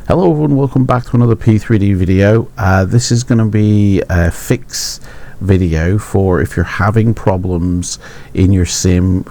Hello everyone, welcome back to another P3D video. This is going to be a fix video for if you're having problems in your sim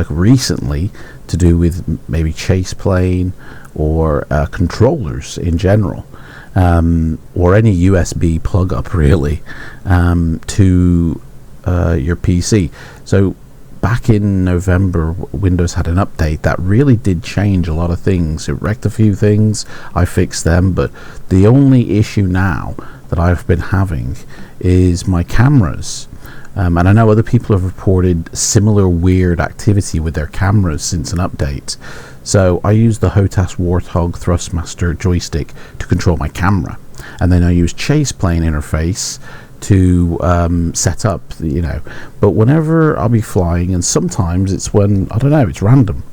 recently to do with maybe chase plane or controllers in general, or any USB plug up really to your PC. So back in November, Windows had an update that really did change a lot of things. It wrecked a few things, I fixed them, but the only issue now that I've been having is my cameras. And I know other people have reported similar weird activity with their cameras since an update. So I use the HOTAS Warthog Thrustmaster joystick to control my camera. And then I use Chase Plane interface to set up, you know, but whenever I'll be flying, and sometimes it's when, I don't know, it's random,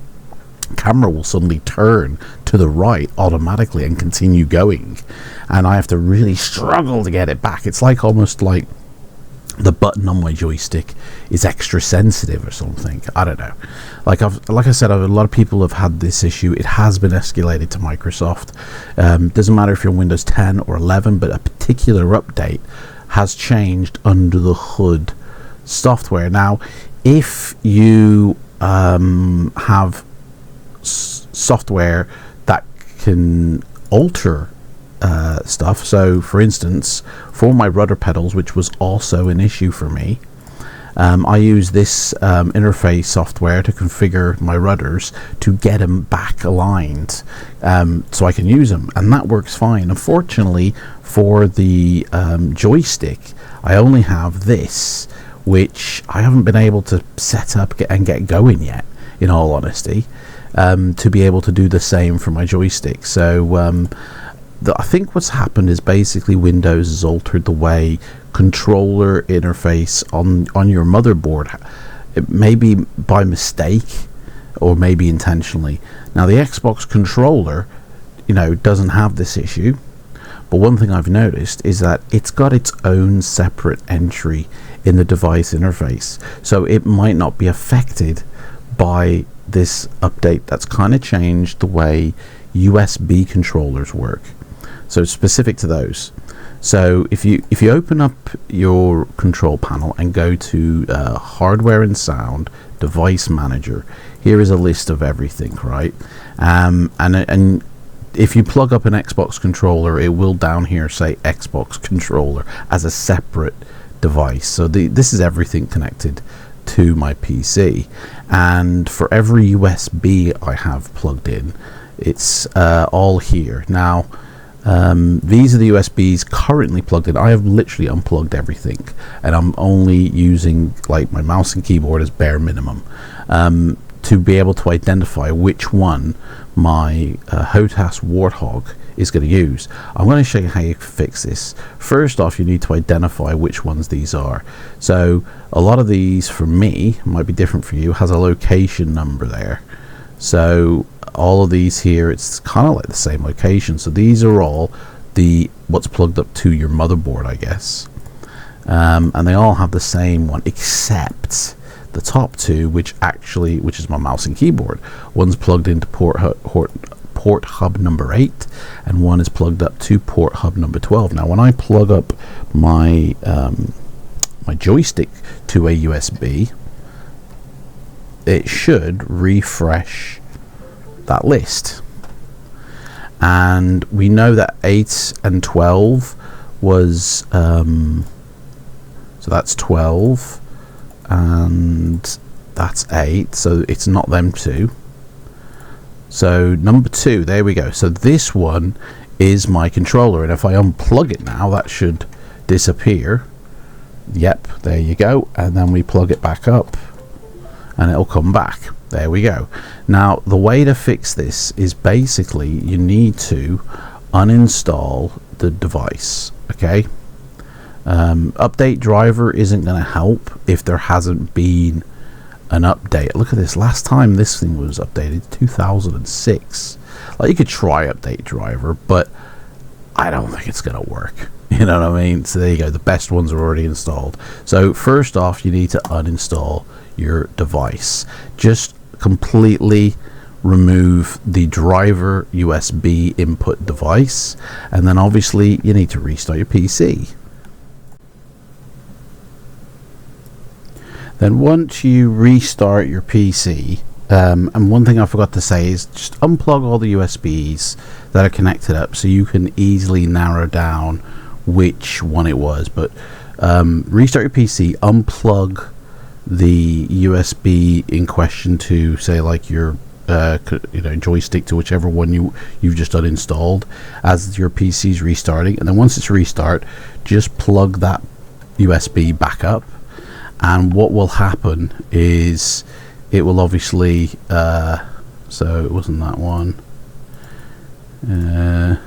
camera will suddenly turn to the right automatically and continue going, and I have to really struggle to get it back. It's like almost like the button on my joystick is extra sensitive or something. I don't know. Like I said, a lot of people have had this issue. It has been escalated to Microsoft. Doesn't matter if you're Windows 10 or 11, but a particular update has changed under the hood software. Now, if you have software that can alter stuff, so for instance, for my rudder pedals, which was also an issue for me, I use this interface software to configure my rudders to get them back aligned, so I can use them, and that works fine. Unfortunately, for the joystick, I only have this, which I haven't been able to set up and get going yet, in all honesty, to be able to do the same for my joystick. So I think what's happened is basically Windows has altered the way controller interface on your motherboard, maybe by mistake or maybe intentionally. Now the Xbox controller, you know, doesn't have this issue, but one thing I've noticed is that it's got its own separate entry in the device interface, so it might not be affected by this update that's kind of changed the way USB controllers work. So it's specific to those. So if you open up your control panel and go to hardware and sound, device manager, here is a list of everything, right? And if you plug up an Xbox controller, it will down here say Xbox controller as a separate device. So this is everything connected to my PC, and for every USB I have plugged in, it's all here. Now these are the USBs currently plugged in. I have literally unplugged everything, and I'm only using like my mouse and keyboard as bare minimum to be able to identify which one my HOTAS Warthog is going to use. I'm going to show you how you fix this. First off, you need to identify which ones these are. So a lot of these, for me, might be different for you, has a location number there. So all of these here, it's kind of like the same location. So these are all what's plugged up to your motherboard, I guess, and they all have the same one, except the top two, which is my mouse and keyboard. One's plugged into port hub number 8, and one is plugged up to port hub number 12. Now when I plug up my my joystick to a USB, it should refresh that list, and we know that 8 and 12 was so that's 12 and that's 8, so it's not them two. So number 2, there we go. So this one is my controller, and if I unplug it now, that should disappear. Yep, there you go. And then we plug it back up and it'll come back. There we go. Now the way to fix this is basically you need to uninstall the device. Okay, update driver isn't going to help if there hasn't been an update. Look at this, last time this thing was updated 2006. Like, you could try update driver, but I don't think it's gonna work. You know what I mean? So there you go, the best ones are already installed. So first off, you need to uninstall your device. Just completely remove the driver USB input device, and then obviously you need to restart your PC. Then once you restart your PC, and one thing I forgot to say is just unplug all the USBs that are connected up so you can easily narrow down which one it was. But restart your PC, unplug the USB in question to, say, like your joystick to whichever one you've just uninstalled as your PC's restarting, and then once it's restart, just plug that USB back up, and what will happen is it will obviously so it wasn't that one, it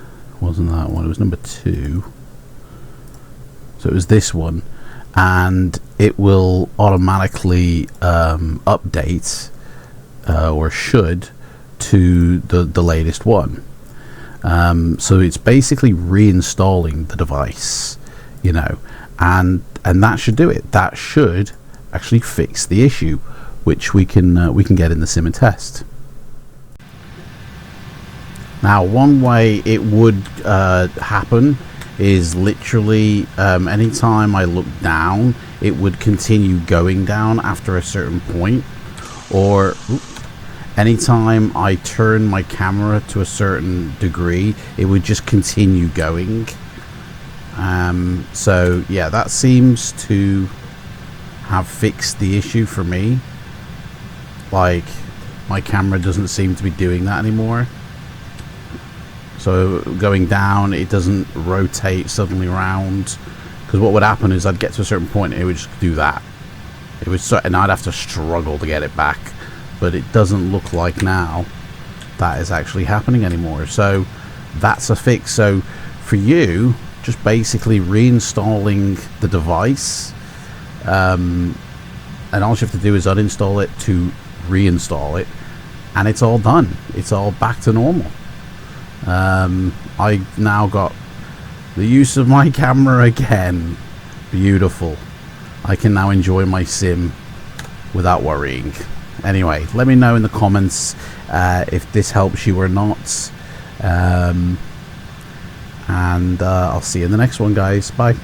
was number 2, so it was this one, and it will automatically update or should to the latest one. So it's basically reinstalling the device, you know, and that should do it. That should actually fix the issue, which we can get in the sim and test. Now, one way it would happen is literally anytime I look down, it would continue going down after a certain point, or anytime I turn my camera to a certain degree, it would just continue going. So yeah, that seems to have fixed the issue for me. Like, my camera doesn't seem to be doing that anymore. So going down, it doesn't rotate suddenly around, because what would happen is I'd get to a certain point and it would just do that. It would start, and I'd have to struggle to get it back. But it doesn't look like now that is actually happening anymore. So that's a fix. So for you, just basically reinstalling the device, and all you have to do is uninstall it to reinstall it, and it's all done. It's all back to normal. I now got the use of my camera again. Beautiful. I can now enjoy my sim without worrying. Anyway, let me know in the comments if this helps you or not, and I'll see you in the next one, guys. Bye.